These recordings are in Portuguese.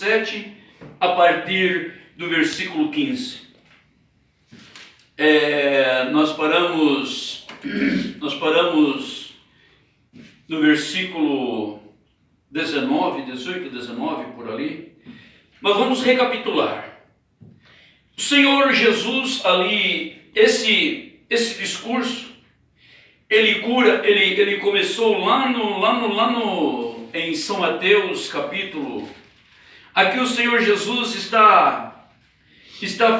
7, a partir do versículo 15. Nós paramos no versículo 19, 18, 19, por ali. Mas vamos recapitular. O Senhor Jesus ali, esse discurso, ele começou lá em São Mateus, capítulo. Aqui o Senhor Jesus está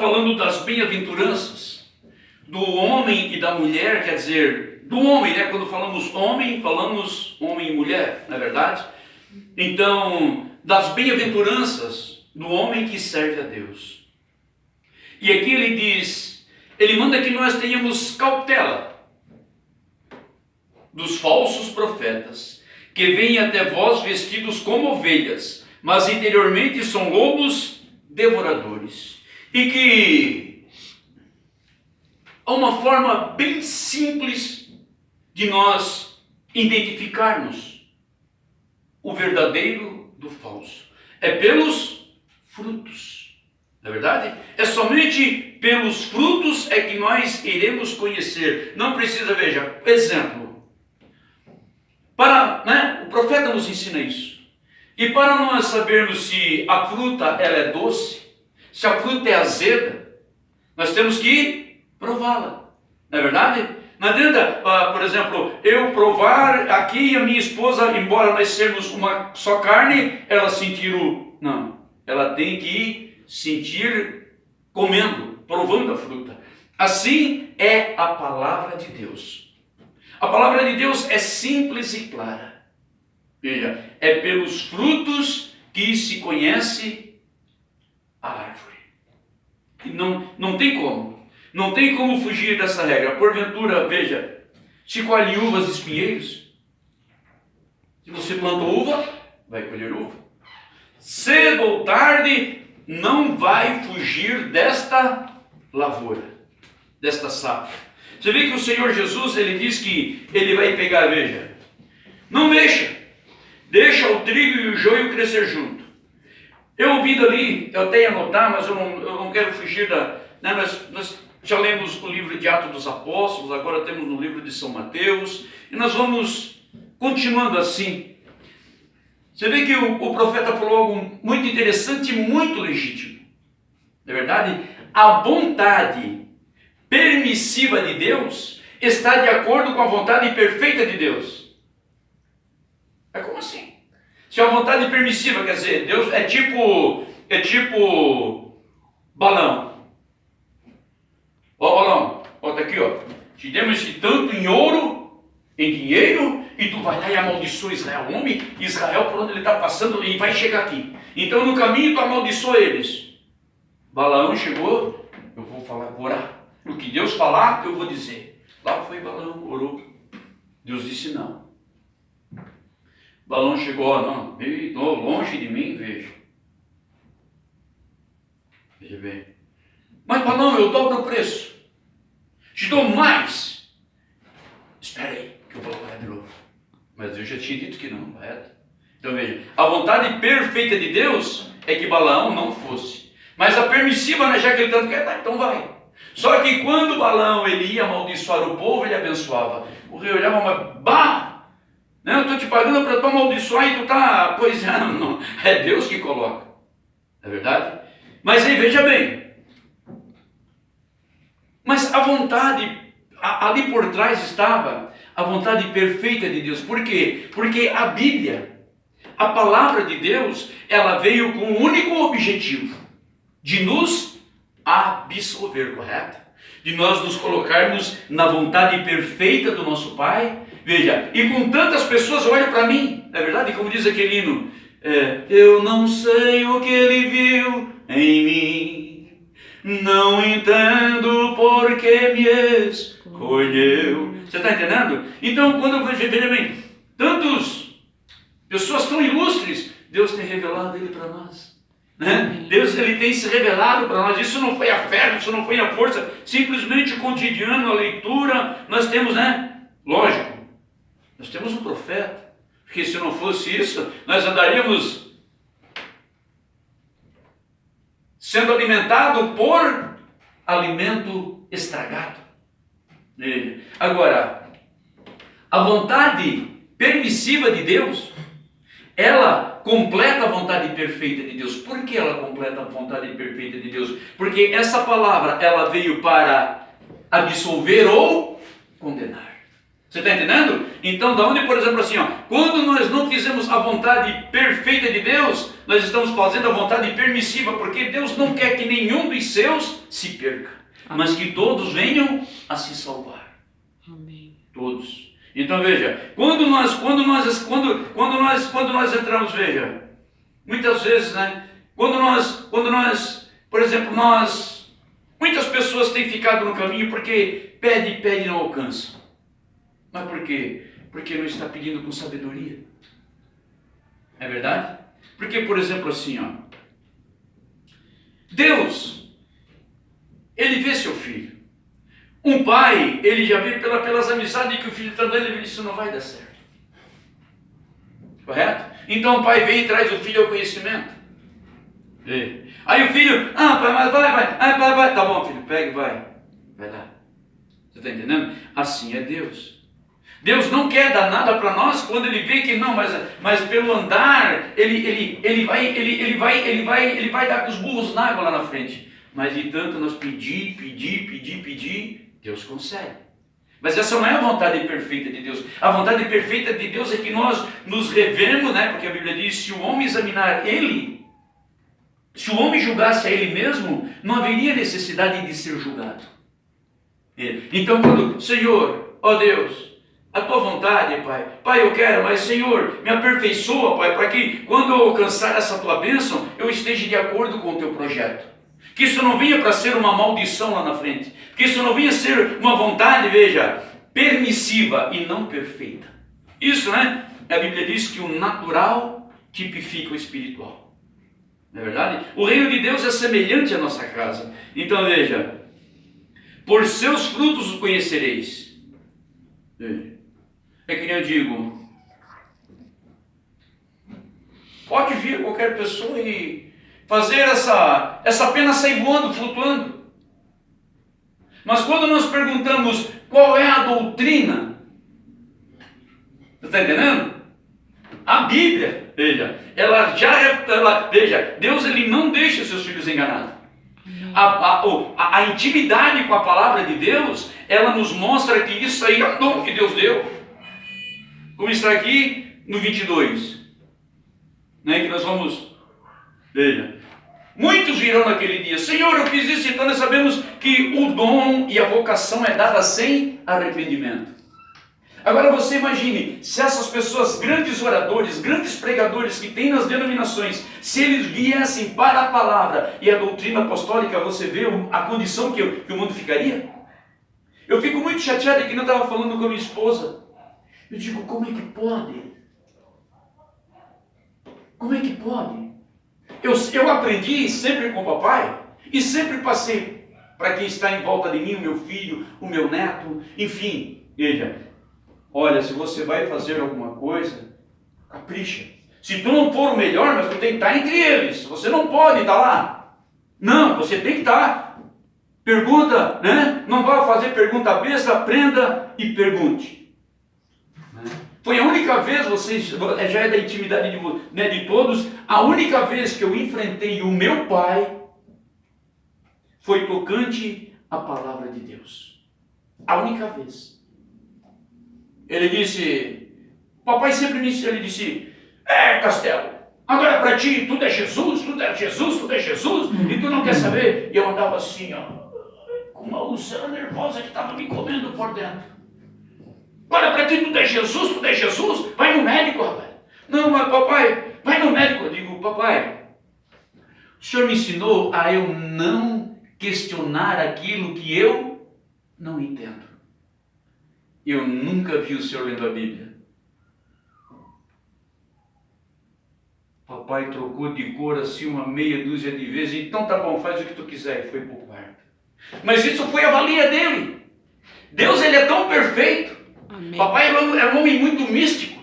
falando das bem-aventuranças do homem e da mulher, quer dizer, do homem, né? Quando falamos homem e mulher, não é verdade? Então, das bem-aventuranças do homem que serve a Deus. E aqui ele manda que nós tenhamos cautela dos falsos profetas, que vêm até vós vestidos como ovelhas, mas interiormente são lobos devoradores. E que há uma forma bem simples de nós identificarmos o verdadeiro do falso. É pelos frutos. Não é verdade? É somente pelos frutos é que nós iremos conhecer. Não precisa, veja, exemplo. O profeta nos ensina isso. E para nós sabermos se a fruta ela é doce, se a fruta é azeda, nós temos que prová-la. Não é verdade? Não adianta, por exemplo, eu provar aqui e a minha esposa, embora nós sermos uma só carne, ela sentir o... Não, ela tem que sentir comendo, provando a fruta. Assim é a palavra de Deus. A palavra de Deus é simples e clara. Veja, é pelos frutos que se conhece a árvore. E não tem como. Não tem como fugir dessa regra. Porventura, veja, se colhe uvas e espinheiros. Se você plantou uva, vai colher uva. Cedo ou tarde, não vai fugir desta lavoura, desta safra. Você vê que o Senhor Jesus, ele diz que ele vai pegar, veja, não deixa o trigo e o joio crescer junto. Eu ouvindo ali, eu até ia anotar, mas eu não quero fugir da... Né, nós já lemos o livro de Atos dos Apóstolos, agora temos no livro de São Mateus, e nós vamos continuando assim. Você vê que o profeta falou algo muito interessante e muito legítimo. Na verdade, a vontade permissiva de Deus está de acordo com a vontade perfeita de Deus. É como assim? Se a vontade permissiva, quer dizer, Deus é tipo balão. Ó balão, ó, tá aqui, ó. Te demos esse tanto em ouro, em dinheiro, e tu vai lá e amaldiçoa Israel. O homem, Israel, por onde ele está passando, e vai chegar aqui. Então no caminho tu amaldiçoa eles. Balaão chegou, eu vou orar. O que Deus falar, eu vou dizer. Lá foi Balaão, orou. Deus disse não. Balaão chegou, não, longe de mim, veja. Veja bem. Mas Balaão, eu dobro o preço. Te dou mais. Espera aí, que eu vou orar de novo. Mas eu já tinha dito que não, correto? Então veja, a vontade perfeita de Deus é que Balaão não fosse. Mas a permissiva, né, já que ele tanto quer, tá, então vai. Só que quando Balaão ele ia amaldiçoar o povo, ele abençoava. O rei olhava, mas bah, né, eu estou te pagando para tu amaldiçoar e tu tá, pois é, não, é Deus que coloca. Não é verdade? Mas aí veja bem, mas a vontade, ali por trás estava a vontade perfeita de Deus. Por quê? Porque a Bíblia, a palavra de Deus, ela veio com um único objetivo, de nos absolver, correto? De nós nos colocarmos na vontade perfeita do nosso Pai. Veja, e com tantas pessoas olham para mim, não é verdade? Como diz aquele hino, eu não sei o que ele viu em mim, não entendo por que me escolheu. Você está entendendo? Então, quando eu vejo, veja bem, tantas pessoas tão ilustres, Deus tem revelado ele para nós. Né? Deus ele tem se revelado para nós. Isso não foi a fé, isso não foi a força, simplesmente o cotidiano, a leitura. Nós temos, né? Lógico, nós temos um profeta, porque se não fosse isso, nós andaríamos sendo alimentado por alimento estragado. Agora, a vontade permissiva de Deus, ela completa a vontade perfeita de Deus. Por que ela completa a vontade perfeita de Deus? Porque essa palavra, ela veio para absolver ou condenar. Você está entendendo? Então, da onde, por exemplo, assim, quando nós não fizemos a vontade perfeita de Deus, nós estamos fazendo a vontade permissiva, porque Deus não quer que nenhum dos seus se perca, mas que todos venham a se salvar. Amém. Todos. Então veja, quando nós entramos, veja, muitas vezes, né? Quando nós, por exemplo, muitas pessoas têm ficado no caminho porque pede e não alcança. Mas por quê? Porque não está pedindo com sabedoria. É verdade? Porque, por exemplo, assim, Deus, Ele vê seu filho. Um pai, ele já vê pelas amizades que o filho está dando, ele diz, isso não vai dar certo. Correto? Então o pai vem e traz o filho ao conhecimento. Aí o filho, pai, mas vai. Tá bom, filho, pega e vai. Vai lá. Você está entendendo? Assim é Deus. Deus não quer dar nada para nós quando Ele vê que não, mas pelo andar, ele vai dar com os burros na água lá na frente. Mas de tanto nós pedir, Deus concede. Mas essa não é a vontade perfeita de Deus. A vontade perfeita de Deus é que nós nos revemos, né? Porque a Bíblia diz, se o homem examinar ele, se o homem julgasse a ele mesmo, não haveria necessidade de ser julgado. Então, quando, Senhor, ó Deus, a tua vontade, Pai, eu quero, mas Senhor, me aperfeiçoa, Pai, para que quando eu alcançar essa tua bênção, eu esteja de acordo com o teu projeto. Que isso não venha para ser uma maldição lá na frente. Que isso não venha a ser uma vontade, veja, permissiva e não perfeita. Isso, né? A Bíblia diz que o natural tipifica o espiritual. Não é verdade? O reino de Deus é semelhante à nossa casa. Então, veja, por seus frutos os conhecereis. É que nem eu digo, pode vir qualquer pessoa e fazer essa pena sair voando, flutuando. Mas quando nós perguntamos qual é a doutrina, você está entendendo? A Bíblia, veja, veja, Deus ele não deixa seus filhos enganados. A intimidade com a palavra de Deus, ela nos mostra que isso aí é um dom que Deus deu. Como está aqui no 22, né, que nós vamos, veja, muitos virão naquele dia, Senhor, eu fiz isso, então nós sabemos que o dom e a vocação é dada sem arrependimento. Agora você imagine, se essas pessoas, grandes oradores, grandes pregadores que tem nas denominações, se eles viessem para a palavra e a doutrina apostólica, você vê a condição que o mundo ficaria? Eu fico muito chateado que não estava falando com a minha esposa. Eu digo, como é que pode? Como é que pode? Eu aprendi sempre com o papai e sempre passei para quem está em volta de mim, o meu filho, o meu neto, enfim. Veja, olha, se você vai fazer alguma coisa, capricha. Se tu não for o melhor, mas tu tem que estar entre eles. Você não pode estar lá. Não, você tem que estar. Pergunta, né? Não vá fazer pergunta besta, aprenda e pergunte. Foi a única vez, vocês, já é da intimidade de todos, a única vez que eu enfrentei o meu pai foi tocante à palavra de Deus. A única vez. Ele disse, papai sempre me disse, ele disse, Castelo, agora para ti tudo é Jesus, e tu não quer saber? E eu andava assim, com uma úlcera nervosa que estava me comendo por dentro. Olha, para ti tudo é Jesus, vai no médico, rapaz. Não, mas papai, vai no médico. Eu digo, papai, o senhor me ensinou a eu não questionar aquilo que eu não entendo. Eu nunca vi o senhor lendo a Bíblia. Papai trocou de cor assim uma meia dúzia de vezes. Então tá bom, faz o que tu quiser. E foi para o quarto. Mas isso foi a valia dele. Deus, ele é tão perfeito. Amém. Papai era um homem muito místico.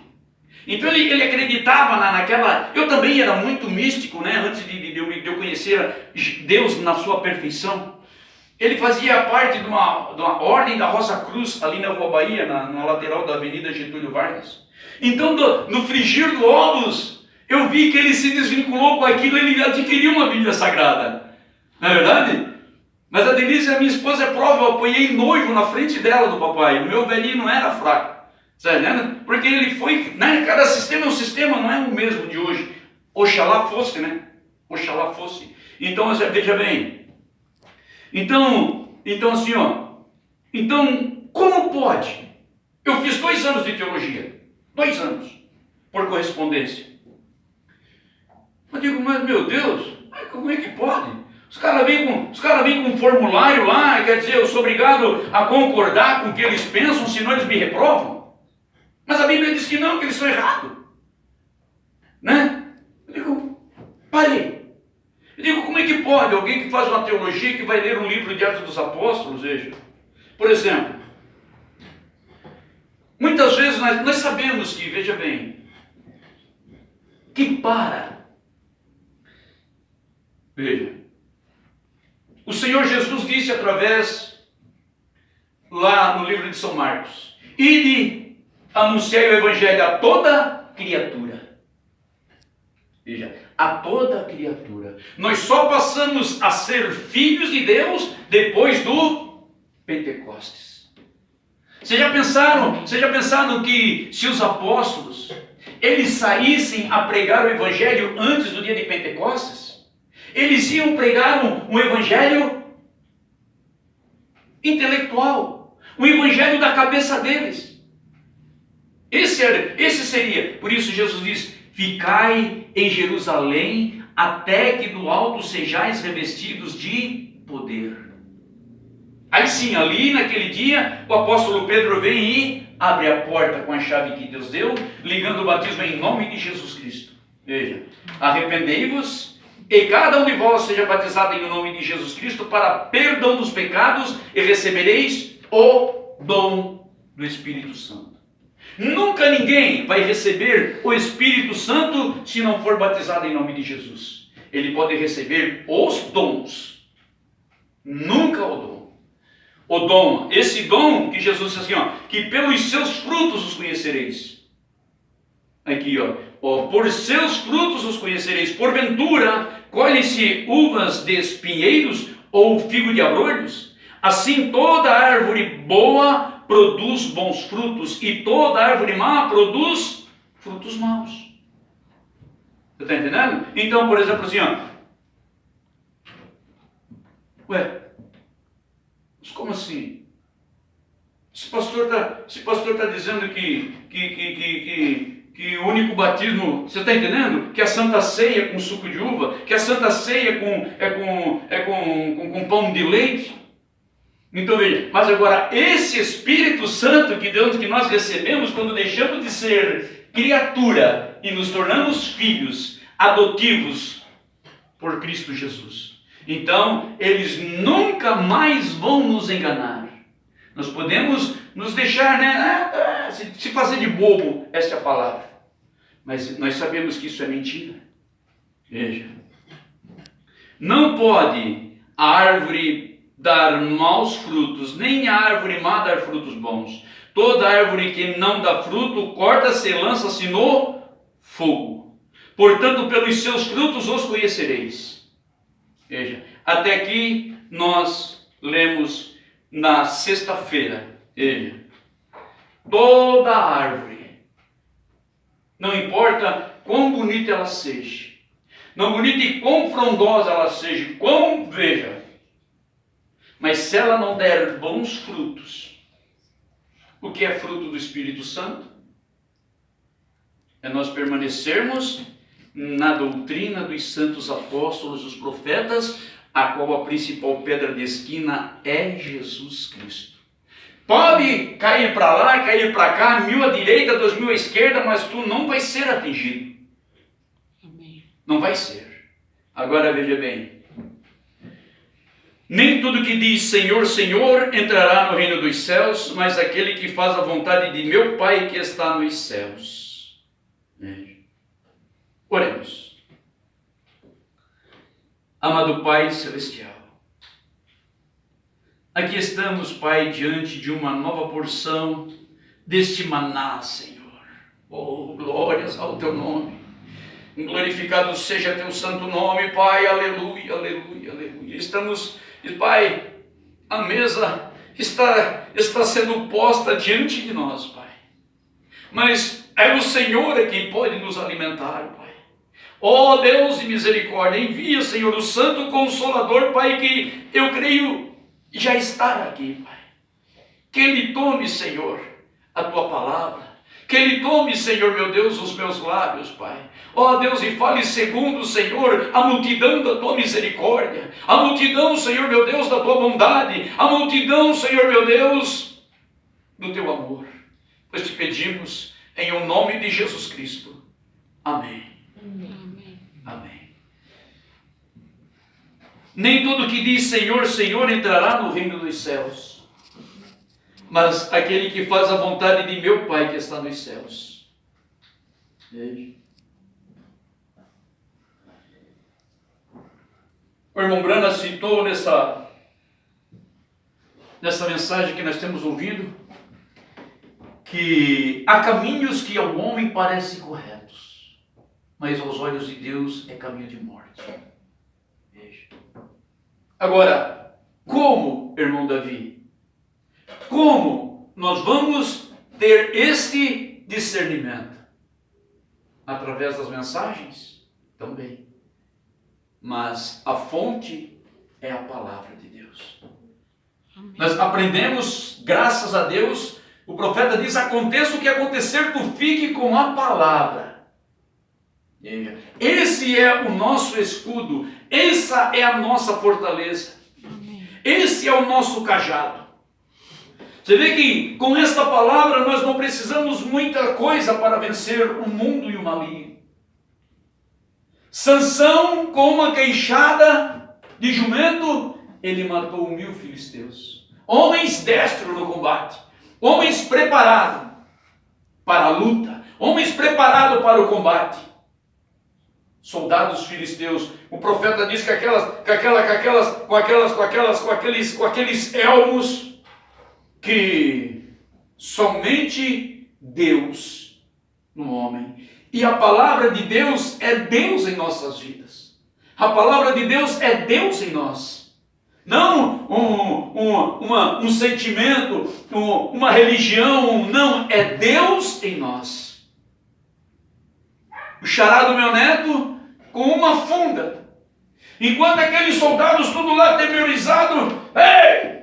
Então ele acreditava naquela... Eu também era muito místico, né? Antes de eu conhecer Deus na sua perfeição. Ele fazia parte de uma ordem da Rosa Cruz, ali na Rua Bahia, na lateral da Avenida Getúlio Vargas. Então, no frigir dos ovos, eu vi que ele se desvinculou com aquilo, ele adquiriu uma Bíblia Sagrada. Não é verdade? Mas a Denise, a minha esposa, é prova, eu apanhei noivo na frente dela do papai. O meu velhinho não era fraco. Está entendendo? Porque ele foi, né? Cada sistema é um sistema, não é o mesmo de hoje. Oxalá fosse, né? Oxalá fosse. Então, veja bem. Então assim, ó. Então, como pode? Eu fiz 2 anos de teologia. 2 anos. Por correspondência. Eu digo, mas meu Deus, como é que pode? Os caras vêm com um formulário lá, quer dizer, eu sou obrigado a concordar com o que eles pensam, senão eles me reprovam. Mas a Bíblia diz que não, que eles são errados. Né? Eu digo, parei. Eu digo, como é que pode alguém que faz uma teologia, que vai ler um livro de Atos dos Apóstolos, veja. Por exemplo, muitas vezes nós sabemos que, veja bem, veja, o Senhor Jesus disse através, lá no livro de São Marcos, ide anunciai o Evangelho a toda criatura. Veja, a toda criatura. Nós só passamos a ser filhos de Deus depois do Pentecostes. Vocês já pensaram que se os apóstolos, eles saíssem a pregar o Evangelho antes do dia de Pentecostes, eles iam pregar um Evangelho intelectual, um Evangelho da cabeça deles. Esse seria, por isso Jesus diz, ficai em Jerusalém, até que do alto sejais revestidos de poder. Aí sim, ali naquele dia, o apóstolo Pedro vem e abre a porta com a chave que Deus deu, ligando o batismo em nome de Jesus Cristo. Veja, arrependei-vos, e cada um de vós seja batizado em nome de Jesus Cristo para perdão dos pecados, e recebereis o dom do Espírito Santo. Nunca ninguém vai receber o Espírito Santo se não for batizado em nome de Jesus. Ele pode receber os dons, nunca o dom. O dom, esse dom que Jesus diz assim, ó, que pelos seus frutos os conhecereis. Aqui, ó, por seus frutos os conhecereis. Porventura, colhem-se uvas de espinheiros ou figo de abrolhos? Assim toda árvore boa produz bons frutos, e toda árvore má produz frutos maus. Você está entendendo? Então, por exemplo, assim, ó. Mas como assim? Esse pastor está dizendo que o único batismo, você está entendendo? Que a Santa Ceia com suco de uva, que a Santa Ceia com pão de leite. Então veja, mas agora esse Espírito Santo que nós recebemos quando deixamos de ser criatura e nos tornamos filhos adotivos por Cristo Jesus. Então, eles nunca mais vão nos enganar. Nós podemos nos deixar, né, se fazer de bobo, essa é a palavra. Mas nós sabemos que isso é mentira. Veja. Não pode a árvore dar maus frutos, nem a árvore má dar frutos bons. Toda árvore que não dá fruto, corta-se e lança-se no fogo. Portanto, pelos seus frutos os conhecereis. Veja, até aqui nós lemos na sexta-feira. Veja, toda árvore, não importa quão bonita ela seja, não bonita e quão frondosa ela seja, veja, mas se ela não der bons frutos, o que é fruto do Espírito Santo? É nós permanecermos na doutrina dos santos apóstolos, dos profetas, a qual a principal pedra de esquina é Jesus Cristo. Pode cair para lá, cair para cá, 1000 à direita, 2000 à esquerda, mas tu não vai ser atingido. Amém. Não vai ser. Agora veja bem. Nem tudo que diz Senhor, Senhor entrará no reino dos céus, mas aquele que faz a vontade de meu Pai que está nos céus. Oremos. Amado Pai Celestial, aqui estamos, Pai, diante de uma nova porção deste maná, Senhor. Oh, glórias ao Teu nome. Glorificado seja Teu santo nome, Pai. Aleluia, aleluia, aleluia. Estamos, Pai, a mesa está sendo posta diante de nós, Pai. Mas é o Senhor quem pode nos alimentar, Pai. Ó Deus de misericórdia, envia, Senhor, o Santo Consolador, Pai, que eu creio já está aqui, Pai. Que Ele tome, Senhor, a Tua palavra. Que Ele tome, Senhor, meu Deus, os meus lábios, Pai. Ó Deus, e fale segundo, Senhor, a multidão da Tua misericórdia. A multidão, Senhor, meu Deus, da Tua bondade. A multidão, Senhor, meu Deus, do Teu amor. Pois te pedimos em o nome de Jesus Cristo. Amém. Amém. Amém. Nem todo que diz Senhor, Senhor entrará no reino dos céus, mas aquele que faz a vontade de meu Pai que está nos céus. Veja. O irmão Brana citou nessa mensagem que nós temos ouvido, que há caminhos que ao homem parecem corretos, mas aos olhos de Deus é caminho de morte. Veja. Agora, como, irmão Davi, como nós vamos ter este discernimento? Através das mensagens? Também. Mas a fonte é a palavra de Deus. Amém. Nós aprendemos, graças a Deus, o profeta diz: aconteça o que acontecer, tu fique com a palavra. Esse é o nosso escudo, essa é a nossa fortaleza. Amém. Esse é o nosso cajado. Você vê que com esta palavra nós não precisamos muita coisa para vencer o mundo e o maligno. Sansão, com uma queixada de jumento, ele matou 1000 filisteus. Homens destros no combate. Homens preparados para a luta. Homens preparados para o combate. Soldados filisteus. O profeta diz que com aqueles elmos que somente Deus no homem. E a palavra de Deus é Deus em nossas vidas. A palavra de Deus é Deus em nós. Não um sentimento, uma religião, não, é Deus em nós. O xará do meu neto com uma funda. Enquanto aqueles soldados tudo lá atemorizados, ei!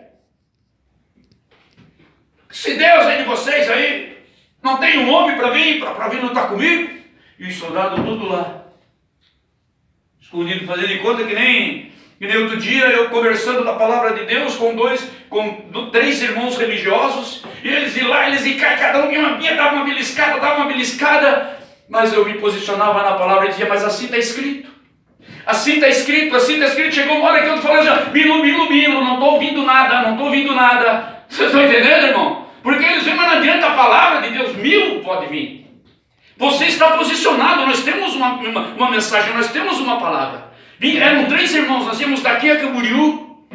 Se Deus é de vocês aí, não tem um homem para vir lutar comigo? E os soldados tudo lá, escondido, fazendo de conta que nem outro dia eu conversando da palavra de Deus com 3 irmãos religiosos, e eles iam lá, eles iam cair, cada um dava uma beliscada, mas eu me posicionava na palavra e dizia: mas assim está escrito. Assim está escrito. Chegou uma hora que eu falei: Bilo, não estou ouvindo nada. Vocês estão entendendo, irmão? Porque eles vêm, mas não adianta a palavra de Deus, 1000 pode vir. Você está posicionado, nós temos uma mensagem, nós temos uma palavra. Eram 3 irmãos, nós íamos daqui a Camboriú,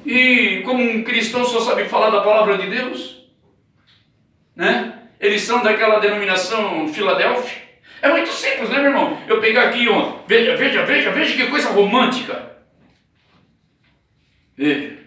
e como um cristão só sabe falar da palavra de Deus, né? Eles são daquela denominação Filadélfia. É muito simples, né, meu irmão? Eu pegar aqui, ó, veja que coisa romântica. Veja.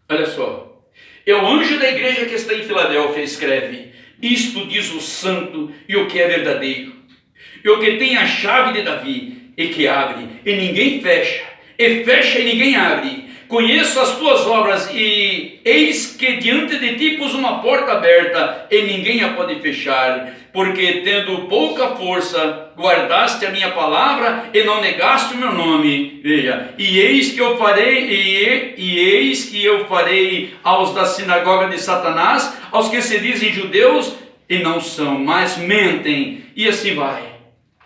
Olha só. É o anjo da igreja que está em Filadélfia, escreve: isto diz o santo e o que é verdadeiro, e o que tem a chave de Davi, e que abre, e ninguém fecha, e fecha e ninguém abre. Conheço as tuas obras, e eis que diante de ti pus uma porta aberta, e ninguém a pode fechar, porque tendo pouca força, guardaste a minha palavra, e não negaste o meu nome. Veja, e eis que eu farei aos da sinagoga de Satanás, aos que se dizem judeus, e não são, mas mentem, e assim vai.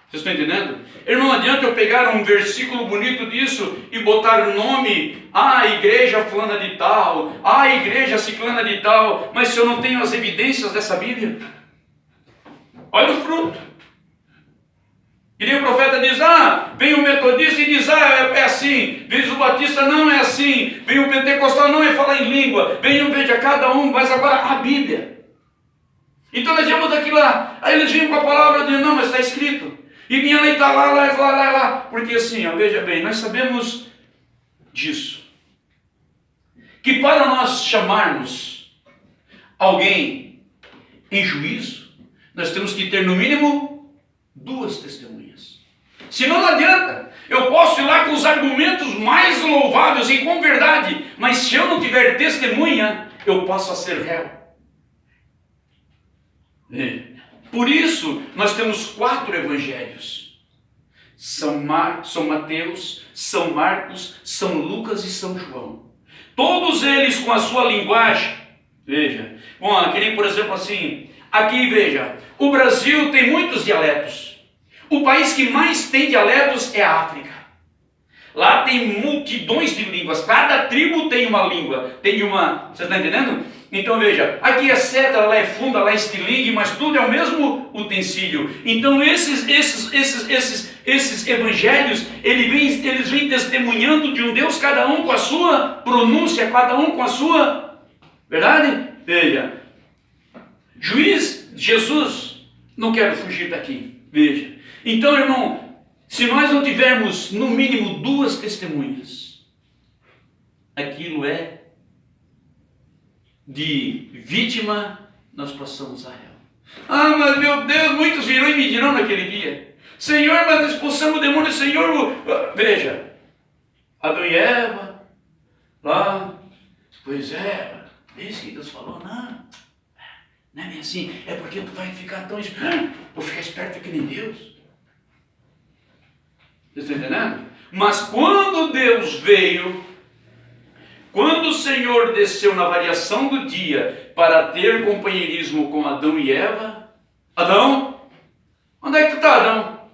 Vocês estão entendendo? Irmão, não adianta eu pegar um versículo bonito disso e botar o nome, igreja fulana de tal, igreja ciclana de tal, mas se eu não tenho as evidências dessa Bíblia, olha o fruto. E nem o profeta diz, vem o metodista e diz, é assim, vem o batista, não é assim, vem o pentecostal, não é falar em língua, veja cada um, mas agora a Bíblia. Então nós íamos aqui lá, aí eles vinham com a palavra, dizendo, não, mas está escrito. E vinha lá e está lá. Porque assim, veja bem, nós sabemos disso. Que para nós chamarmos alguém em juízo, nós temos que ter no mínimo 2 testemunhas. Senão não adianta. Eu posso ir lá com os argumentos mais louváveis e com verdade, mas se eu não tiver testemunha, eu passo a ser réu. Por isso, nós temos 4 evangelhos. São Mateus, São Marcos, São Lucas e São João. Todos eles com a sua linguagem. Veja, que nem por exemplo assim, aqui veja, o Brasil tem muitos dialetos. O país que mais tem dialetos é a África. Lá tem multidões de línguas, cada tribo tem uma língua, você está entendendo? Então veja, aqui é cedra, lá é funda, lá é estilingue, mas tudo é o mesmo utensílio. Então esses evangelhos, eles vêm testemunhando de um Deus, cada um com a sua pronúncia, cada um com a sua verdade. Veja, juiz, Jesus, não quero fugir daqui, veja. Então, irmão, se nós não tivermos no mínimo 2 testemunhas, aquilo é de vítima, nós passamos a réu. Mas meu Deus, muitos virão e me dirão naquele dia, Senhor, mas expulsamos o demônio, Senhor. Veja, Adão e Eva, lá, pois é, isso que Deus falou, não é bem assim, é porque tu vai ficar tão esperto, vou ficar esperto que nem Deus. Vocês estão entendendo? Mas quando Deus veio, quando o Senhor desceu na variação do dia para ter companheirismo com Adão e Eva, Adão, onde é que tu está, Adão?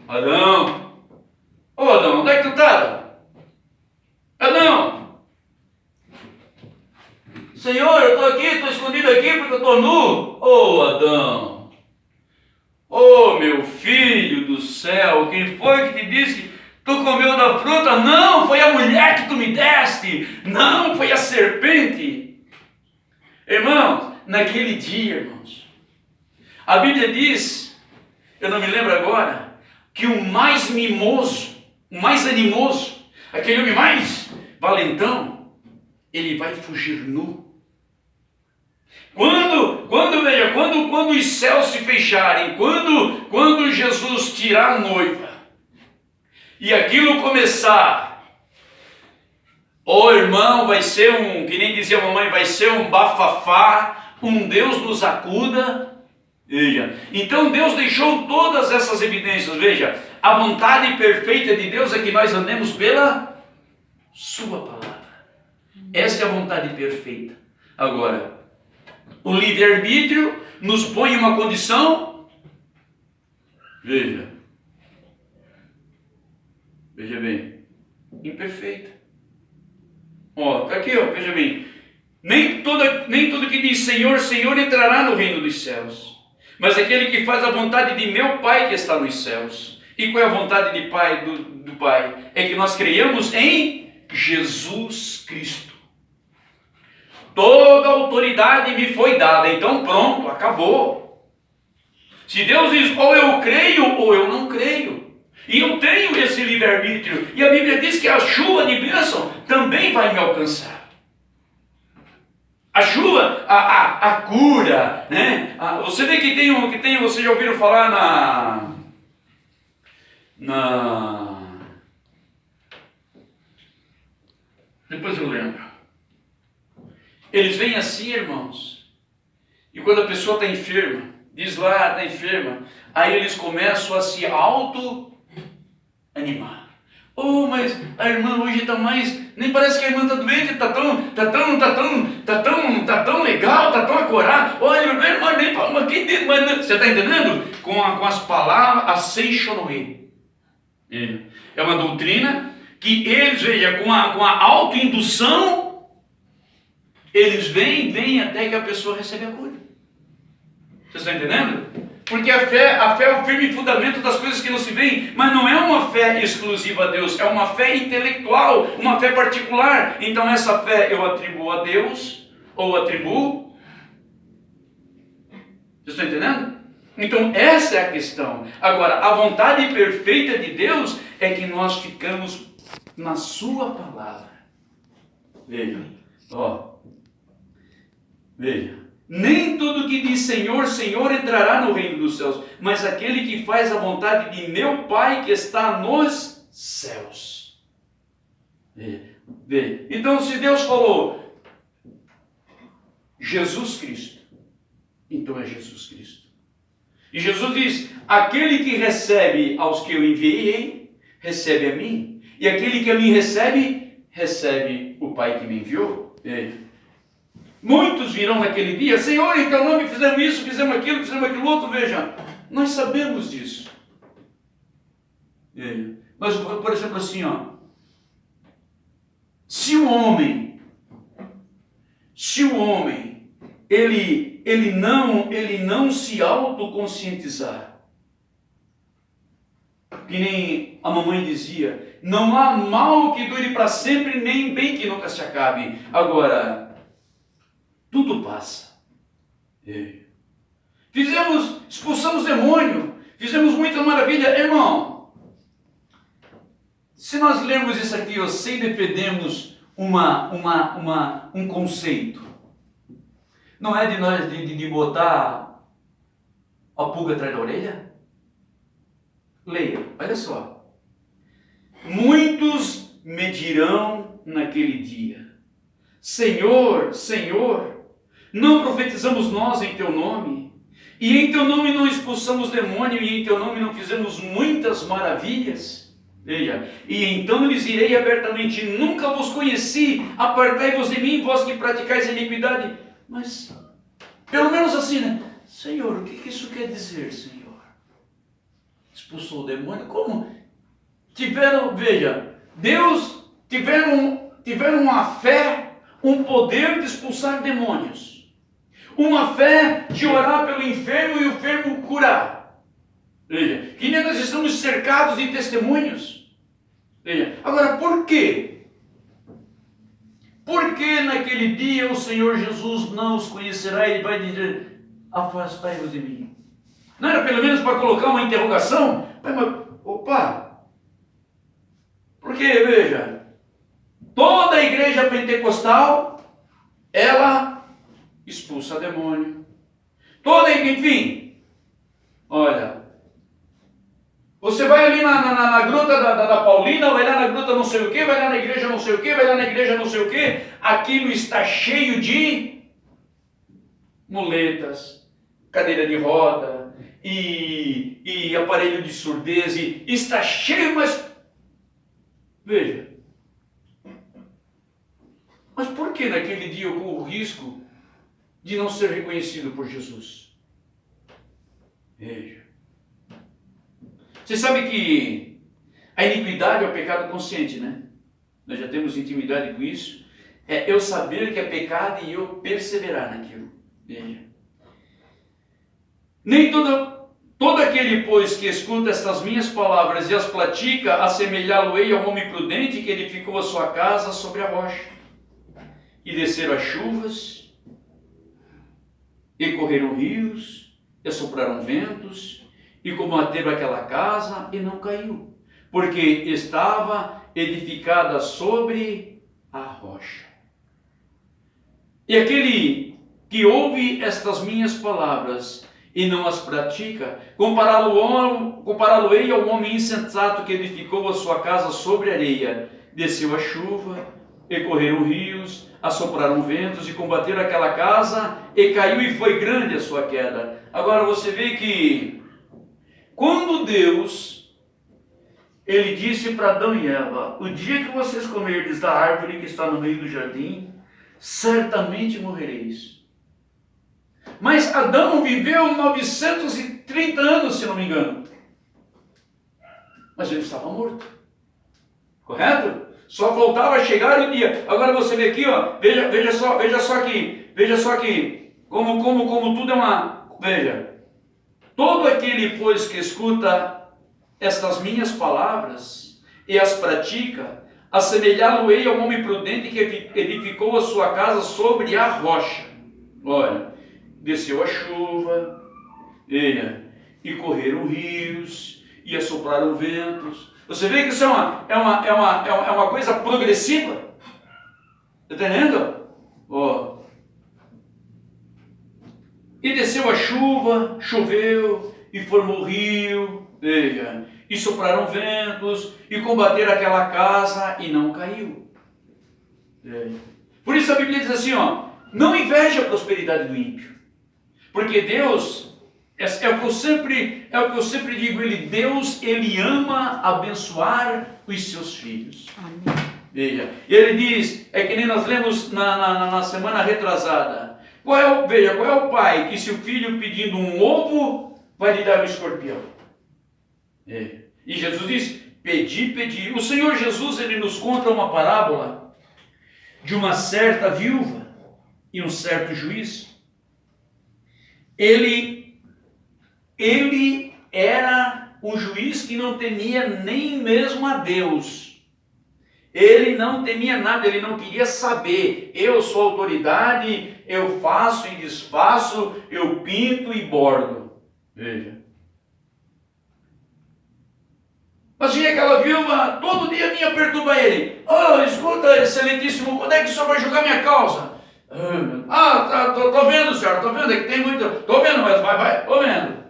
Adão, Adão, onde é que tu está? Adão, Senhor, eu estou aqui, estou escondido aqui porque eu estou nu. Adão, meu filho do céu, quem foi que te disse tu comeu da fruta? Não, foi a mulher que tu me deste. Não, foi a serpente. Irmãos, naquele dia, irmãos, a Bíblia diz, eu não me lembro agora, que o mais mimoso, o mais animoso, aquele homem mais valentão, ele vai fugir nu. Quando os céus se fecharem, quando Jesus tirar a noiva, e aquilo começar, irmão, vai ser que nem dizia a mamãe, vai ser um bafafá, um Deus nos acuda. Veja, então Deus deixou todas essas evidências. Veja, a vontade perfeita de Deus é que nós andemos pela sua palavra. Essa é a vontade perfeita. Agora, o livre-arbítrio nos põe em uma condição, veja bem, imperfeita. Está aqui, veja bem, nem tudo que diz Senhor, Senhor entrará no reino dos céus, mas aquele que faz a vontade de meu Pai que está nos céus. E qual é a vontade de Pai, do Pai? É que nós creiamos em Jesus Cristo. Toda autoridade me foi dada, então pronto, acabou. Se Deus diz, ou eu creio ou eu não creio. E eu tenho esse livre-arbítrio. E a Bíblia diz que a chuva de bênção também vai me alcançar. A chuva, a cura, né? Você vê que tem, vocês já ouviram falar depois eu lembro. Eles vêm assim, irmãos. E quando a pessoa está enferma, diz lá, está enferma, aí eles começam a se auto-animar. Oh, mas a irmã hoje está mais, nem parece que a irmã está doente, está tão legal, está tão acorada. Olha, irmã, nem para quem tem, você está entendendo? Com as palavras, a Seixonoe. É uma doutrina que eles, veja, com a autoindução, eles vêm até que a pessoa recebe a cura. Você está entendendo? Porque a fé é o firme fundamento das coisas que não se veem, mas não é uma fé exclusiva a Deus, é uma fé intelectual, uma fé particular. Então essa fé eu atribuo a Deus, ou atribuo. Você está entendendo? Então essa é a questão. Agora, a vontade perfeita de Deus é que nós ficamos na sua palavra. Veja, veja. Nem tudo que diz Senhor, Senhor entrará no reino dos céus, mas aquele que faz a vontade de meu Pai que está nos céus. Vê. Então, se Deus falou Jesus Cristo, então é Jesus Cristo. E Jesus diz: aquele que recebe aos que eu enviei, recebe a mim. E aquele que a mim recebe, recebe o Pai que me enviou. Muitos virão naquele dia: Senhor, em teu nome fizemos isso, fizemos aquilo outro. Veja, nós sabemos disso. Mas, por exemplo, assim, se o homem, ele não se autoconscientizar, que nem a mamãe dizia, não há mal que dure para sempre, nem bem que nunca se acabe. Agora, tudo passa. Expulsamos demônio, fizemos muita maravilha. Irmão, se nós lermos isso aqui, sem defendermos um conceito, não é de nós de botar a pulga atrás da orelha? Leia, olha só. Muitos me dirão naquele dia: Senhor, Senhor, não profetizamos nós em teu nome? E em teu nome não expulsamos demônio, e em teu nome não fizemos muitas maravilhas? Veja, e então lhes direi abertamente: nunca vos conheci, apartai-vos de mim, vós que praticais iniquidade. Mas, pelo menos assim, né? Senhor, o que isso quer dizer, Senhor? Expulsou o demônio? Como? Deus tiveram uma fé, um poder de expulsar demônios. Uma fé de orar pelo enfermo e o enfermo curar. Veja, que nem nós estamos cercados de testemunhos. Veja, agora por quê? Por que naquele dia o Senhor Jesus não os conhecerá e vai dizer: afastai-vos de mim? Não era pelo menos para colocar uma interrogação? Porque, veja, toda a igreja pentecostal, ela expulsa demônio. Enfim, olha, você vai ali na gruta da Paulina, vai lá na gruta não sei o que, vai lá na igreja não sei o que, vai lá na igreja não sei o que, aquilo está cheio de muletas, cadeira de roda e aparelho de surdez, e está cheio, mas veja, mas por que naquele dia eu corro o risco de não ser reconhecido por Jesus? Veja. Você sabe que a iniquidade é o pecado consciente, né? Nós já temos intimidade com isso. É eu saber que é pecado e eu perseverar naquilo. Veja. Nem todo aquele, pois, que escuta estas minhas palavras e as pratica, assemelhá-lo-ei ao homem prudente que edificou a sua casa sobre a rocha. E desceram as chuvas, e correram rios, e sopraram ventos, e combateram aquela casa, e não caiu, porque estava edificada sobre a rocha. E aquele que ouve estas minhas palavras e não as pratica, compará-lo-ei ao homem insensato que edificou a sua casa sobre areia. Desceu a chuva, e correram rios, assopraram ventos e combateram aquela casa, e caiu, e foi grande a sua queda. Agora você vê que quando Deus ele disse para Adão e Eva: o dia que vocês comerdes da árvore que está no meio do jardim, certamente morrereis. Mas Adão viveu 930 anos, se não me engano. Mas ele estava morto. Correto? Só voltava a chegar o dia. Agora você vê aqui, ó, veja só aqui, como tudo é uma... Veja, todo aquele, pois, que escuta estas minhas palavras e as pratica, assemelhá-lo-ei ao homem prudente que edificou a sua casa sobre a rocha. Olha, desceu a chuva, e correram rios, e assopraram ventos. Você vê que isso é uma coisa progressiva. Está entendendo? Ó. E desceu a chuva, choveu, e formou rio, veja, e sopraram ventos, e combateram aquela casa, e não caiu. Veja. Por isso a Bíblia diz assim, ó, não inveje a prosperidade do ímpio, porque Deus, é o que eu sempre digo, Deus, Ele ama abençoar os seus filhos. Amém. Veja, e Ele diz, é que nem nós lemos na semana retrasada, qual é o pai que se o filho pedindo um ovo, vai lhe dar um escorpião? E Jesus diz, pedi, pedi. O Senhor Jesus, Ele nos conta uma parábola de uma certa viúva e um certo juiz. Ele era um juiz que não temia nem mesmo a Deus. Ele não temia nada, ele não queria saber. Eu sou autoridade, eu faço e desfaço, eu pinto e bordo. Veja. Mas tinha aquela viúva, todo dia vinha perturbar ele. Oh, escuta, excelentíssimo, quando é que o senhor vai julgar minha causa? Tô vendo, senhor, tô vendo, é que tem muito... Tô vendo, mas vai, tô vendo.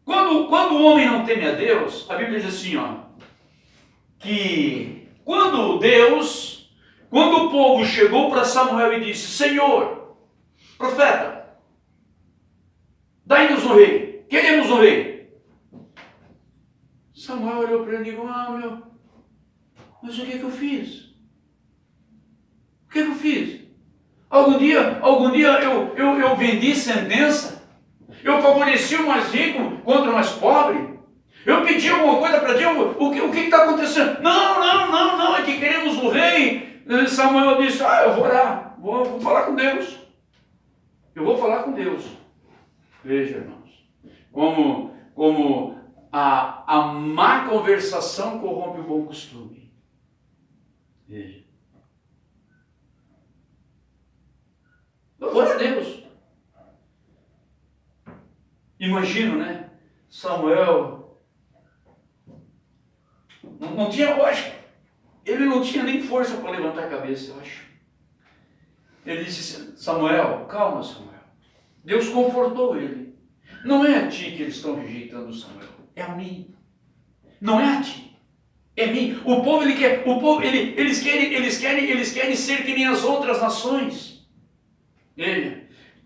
Quando o homem não teme a Deus, a Bíblia diz assim, ó, que quando o povo chegou para Samuel e disse, Senhor, profeta, dai-nos um rei, queremos um rei. Samuel olhou para ele e disse, mas o que eu fiz? O que eu fiz? Algum dia eu vendi sentença? Eu favoreci o mais rico contra o mais pobre? Eu pedi alguma coisa para Deus? O que está acontecendo? Não, é que queremos o rei. Samuel disse, eu vou orar, vou falar com Deus. Eu vou falar com Deus. Veja, irmãos, como a má conversação corrompe o bom costume. Veja. Glória a Deus. Imagino, né? Samuel não tinha, eu acho, ele não tinha nem força para levantar a cabeça, eu acho. Ele disse, Samuel, calma, Samuel. Deus confortou ele. Não é a ti que eles estão rejeitando, Samuel. É a mim. Não é a ti. É a mim. O povo, eles querem ser que nem as outras nações.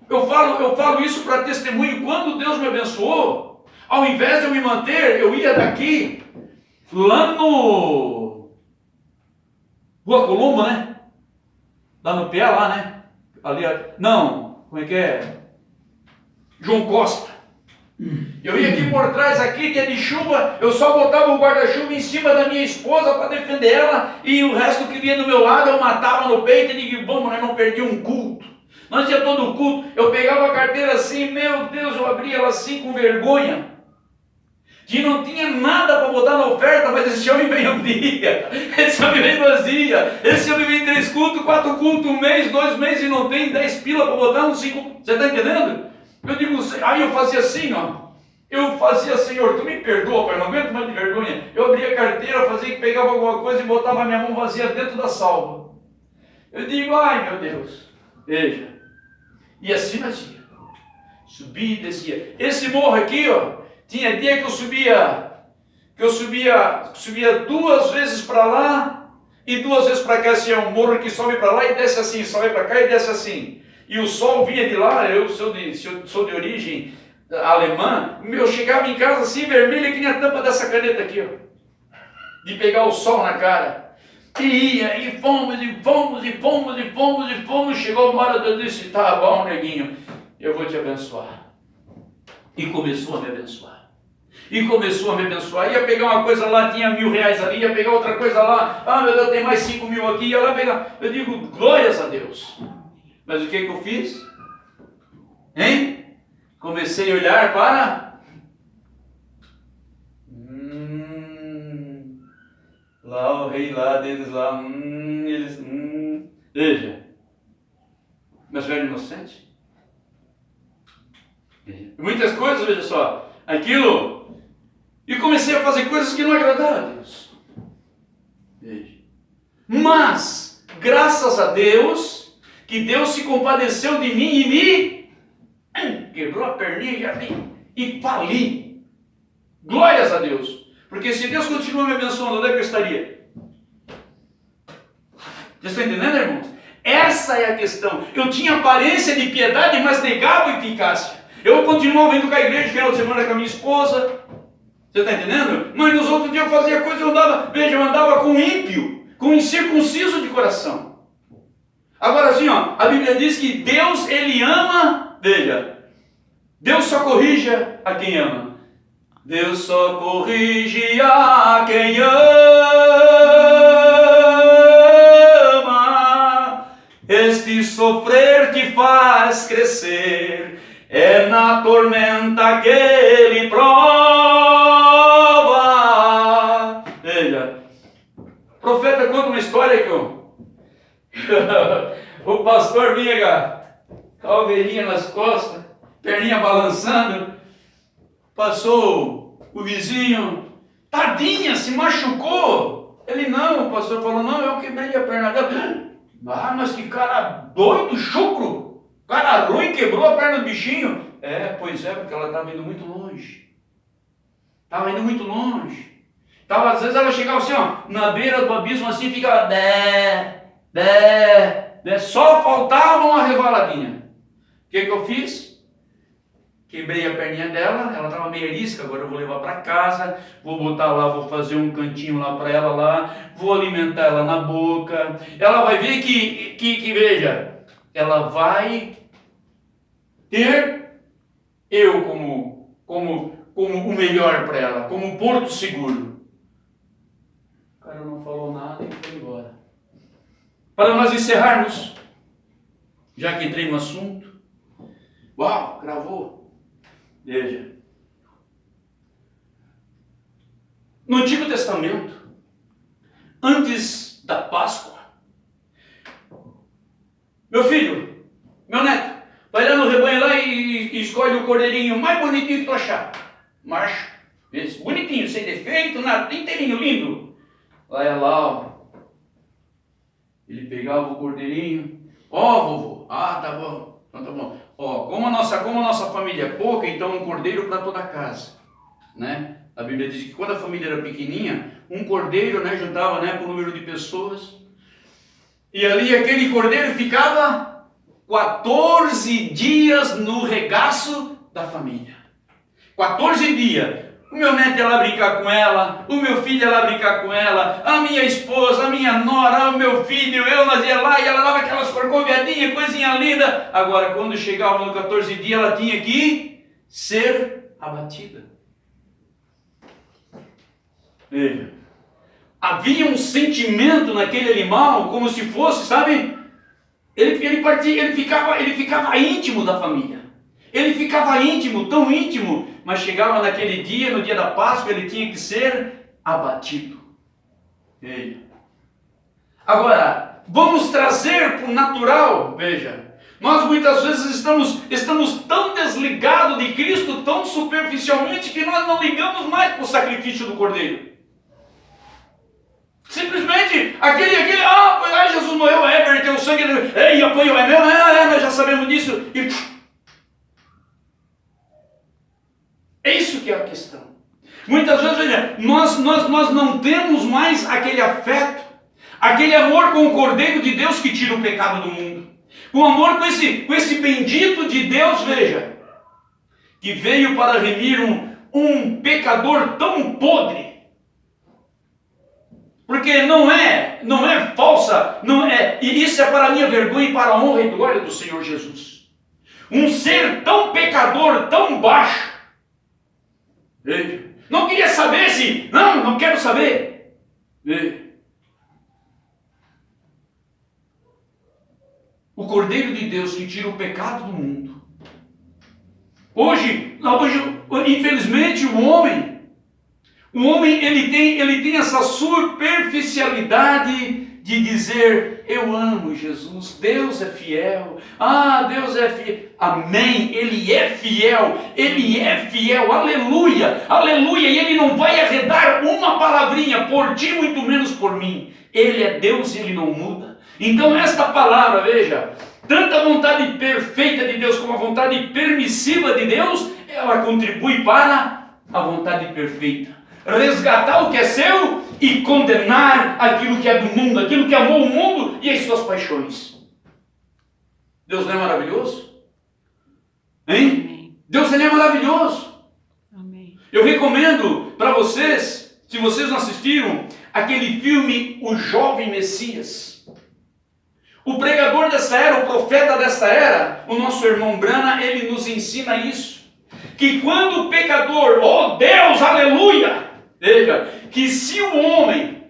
Eu falo isso para testemunho. Quando Deus me abençoou, ao invés de eu me manter, eu ia daqui, lá no Rua Colombo, né? Lá no pé, lá, né? Ali, não, como é que é? João Costa. Eu ia aqui por trás, aqui, dia de chuva, eu só botava o guarda-chuva em cima da minha esposa para defender ela, e o resto que vinha do meu lado eu matava no peito e digo, vamos, né? Não perdi um culto. Nós tinha todo o culto, eu pegava a carteira assim, meu Deus, eu abria ela assim com vergonha, que não tinha nada para botar na oferta, mas esse homem vem um dia, esse homem vem 2 dias, esse homem vem 3 cultos, 4 cultos, 1 mês, 2 meses e não tem 10 pila para botar no 5, você está entendendo? Eu digo, aí eu fazia assim, ó, Senhor, tu me perdoa, pai, não aguento mais de vergonha. Eu abria a carteira, fazia que pegava alguma coisa e botava a minha mão vazia dentro da salva. Eu digo, ai meu Deus, veja. E assim nós ia. Subia e descia. Esse morro aqui, ó, tinha dia que eu subia 2 vezes para lá e 2 vezes para cá. Assim, é um morro que sobe para lá e desce assim, sobe para cá e desce assim. E o sol vinha de lá, eu sou de origem alemã, eu chegava em casa assim, vermelha, que nem a tampa dessa caneta aqui, ó, de pegar o sol na cara. E ia, e fomos, chegou uma hora eu disse, tá bom, neguinho, eu vou te abençoar. E começou a me abençoar. Ia pegar uma coisa lá, tinha R$1.000 ali, ia pegar outra coisa lá, meu Deus, tem mais 5.000 aqui, ia lá pegar. Eu digo, glórias a Deus. Mas o que eu fiz? Hein? Comecei a olhar para... lá o rei lá deles lá, eles... Veja, meus velhos inocentes. Muitas coisas, veja só, aquilo... E comecei a fazer coisas que não agradaram a Deus. Veja. Mas, graças a Deus, que Deus se compadeceu de mim e me quebrou a perninha e fali. Glórias a Deus. Porque se Deus continua me abençoando, onde é que eu estaria? Vocês estão entendendo, irmãos? Essa é a questão. Eu tinha aparência de piedade, mas negava a eficácia. Eu continuava indo com a igreja final de semana com a minha esposa. Você está entendendo? Mas nos outros dias eu fazia coisa, eu andava com ímpio, com incircunciso de coração. Agora assim, ó, a Bíblia diz que Deus, Ele ama, veja, Deus só corrige a quem ama. Deus só corrige a quem ama. Este sofrer te faz crescer, é na tormenta que Ele prova. Veja, o profeta conta uma história que o pastor vinha com a ovelhinha nas costas, perninha balançando, passou o vizinho, tadinha, se machucou. Ele não, o pastor falou, não, eu quebrei a perna dela. Mas que cara doido, chucro, cara ruim, quebrou a perna do bichinho. Pois é, porque ela estava indo muito longe. Às vezes ela chegava assim, ó, na beira do abismo assim, ficava só faltava uma revaladinha. O que eu fiz? Quebrei a perninha dela, ela estava meio arisca, agora eu vou levar para casa, vou botar lá, vou fazer um cantinho lá para ela lá, vou alimentar ela na boca. Ela vai ver que veja, ela vai ter eu como o melhor para ela, como um porto seguro. O cara não falou nada e foi embora. Para nós encerrarmos, já que entrei no assunto, uau, gravou. Veja, no Antigo Testamento, antes da Páscoa, meu filho, meu neto, vai lá no rebanho lá e escolhe o cordeirinho mais bonitinho que tu achar. Macho, esse, bonitinho, sem defeito, nada, inteirinho, lindo. Vai lá, ó. Ele pegava o cordeirinho. Vovô, tá bom, então tá bom. Como a nossa família é pouca, então um cordeiro para toda a casa, né? A Bíblia diz que quando a família era pequenininha, um cordeiro, né, juntava, né, por número de pessoas. E ali aquele cordeiro ficava 14 dias no regaço da família. 14 dias. O meu neto ia lá brincar com ela, o meu filho ia lá brincar com ela, a minha esposa, a minha nora, o meu filho, nós ia lá e ela dava aquelas corcoviadinhas, coisinha linda. Agora, quando chegava no 14 dias, ela tinha que ser abatida. Veja, havia um sentimento naquele animal, como se fosse, sabe? Ele ficava íntimo da família. Ele ficava íntimo, tão íntimo, mas chegava naquele dia, no dia da Páscoa, ele tinha que ser abatido. Veja. Agora, vamos trazer para o natural, veja. Nós muitas vezes estamos tão desligados de Cristo, tão superficialmente, que nós não ligamos mais para o sacrifício do Cordeiro. Simplesmente, Jesus morreu, verteu o sangue, apoiou, é meu, nós já sabemos disso, e... É isso que é a questão. Muitas vezes, veja, nós não temos mais aquele afeto, aquele amor com o Cordeiro de Deus que tira o pecado do mundo. O amor com esse bendito de Deus, veja, que veio para remir um pecador tão podre. Porque não é falsa, e isso é para a minha vergonha e para a honra e glória do Senhor Jesus. Um ser tão pecador, tão baixo. Não queria saber se, não quero saber. O Cordeiro de Deus que tira o pecado do mundo. Hoje, infelizmente, o homem ele tem essa superficialidade de dizer: eu amo Jesus, Deus é fiel, Deus é fiel, amém, Ele é fiel, aleluia, aleluia, e Ele não vai arredar uma palavrinha por ti, muito menos por mim. Ele é Deus e Ele não muda. Então esta palavra, veja, tanto a vontade perfeita de Deus como a vontade permissiva de Deus, ela contribui para a vontade perfeita. Resgatar o que é seu e condenar aquilo que é do mundo, aquilo que amou o mundo e as suas paixões. Deus não é maravilhoso? Hein? Amém. Deus, Ele é maravilhoso. Amém. Eu recomendo para vocês, se vocês não assistiram, aquele filme O Jovem Messias. O pregador dessa era, o profeta dessa era, o nosso irmão Brana, ele nos ensina isso. Que quando o pecador, oh Deus, aleluia, veja, que se o homem,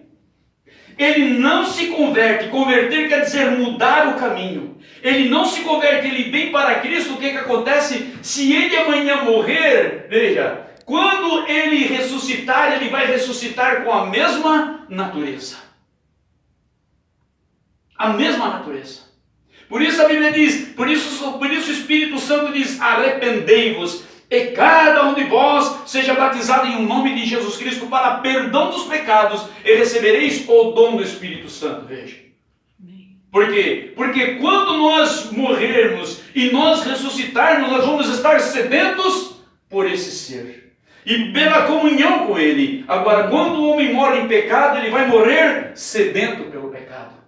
ele não se converte, converter quer dizer mudar o caminho, ele não se converte, ele vem para Cristo, o que acontece? Se ele amanhã morrer, veja, quando ele ressuscitar, ele vai ressuscitar com a mesma natureza. A mesma natureza. Por isso a Bíblia diz, por isso o Espírito Santo diz: arrependei-vos, e cada um de vós seja batizado em nome de Jesus Cristo para perdão dos pecados, e recebereis o dom do Espírito Santo. Veja. Por quê? Porque quando nós morrermos e nós ressuscitarmos, nós vamos estar sedentos por esse ser e pela comunhão com Ele. Agora, quando o homem morre em pecado, ele vai morrer sedento pelo pecado.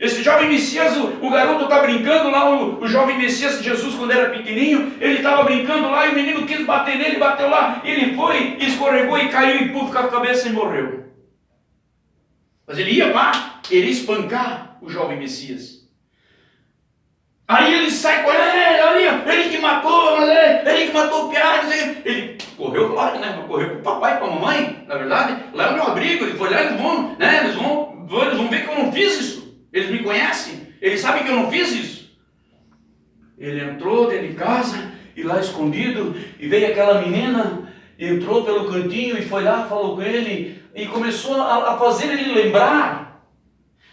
Esse jovem Messias, o garoto está brincando lá, o jovem Messias de Jesus, quando era pequenininho, ele estava brincando lá e o menino quis bater nele, bateu lá, ele foi, escorregou e caiu e puf, com a cabeça e morreu. Mas ele ia para querer espancar o jovem Messias. Aí ele sai correndo, ele que matou, ele que matou o piá, ele correu, claro, né? Correu para o papai e para a mamãe, na verdade, lá é o meu abrigo, ele foi lá, eles vão ver que eu não fiz isso. Eles me conhecem, eles sabem que eu não fiz isso. Ele entrou dentro de casa, e lá escondido, e veio aquela menina, entrou pelo cantinho e foi lá, falou com ele, e começou a fazer ele lembrar.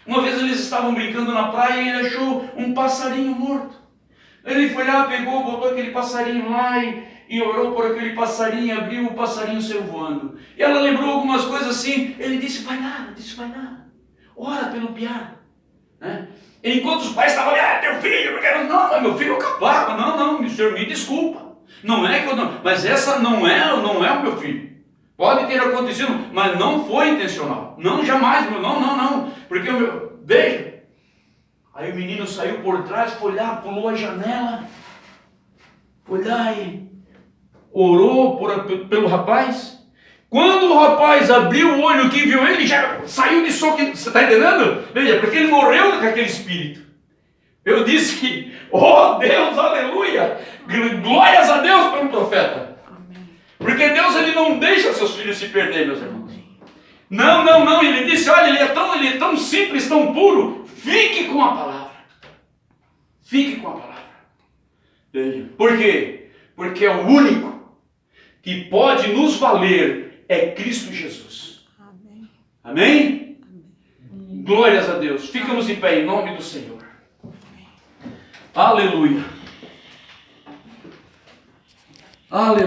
Uma vez eles estavam brincando na praia e ele achou um passarinho morto. Ele foi lá, pegou, botou aquele passarinho lá e orou por aquele passarinho, abriu, o passarinho saiu voando. E ela lembrou algumas coisas assim, ele disse: vai lá, ora pelo piá. Né? Enquanto os pais estavam ali: teu filho, porque não, meu filho acabava, não, senhor, me desculpa, não é que eu não, mas essa não é o meu filho, pode ter acontecido, mas não foi intencional, não, jamais, não, porque o meu, veja, aí o menino saiu por trás, foi lá, pulou a janela, foi lá e orou pelo rapaz. Quando o rapaz abriu o olho, que viu ele, já saiu de soco. Você está entendendo? Veja, porque ele morreu com aquele espírito. Eu disse que, oh Deus, aleluia, glórias a Deus pelo profeta. Porque Deus, ele não deixa seus filhos se perder, meus irmãos. Não, ele disse: olha, ele é tão simples, tão puro, fique com a palavra. Fique com a palavra. Veja. Por quê? Porque é o único que pode nos valer. É Cristo Jesus. Amém? Amém? Glórias a Deus. Ficamos em pé em nome do Senhor. Aleluia. Aleluia.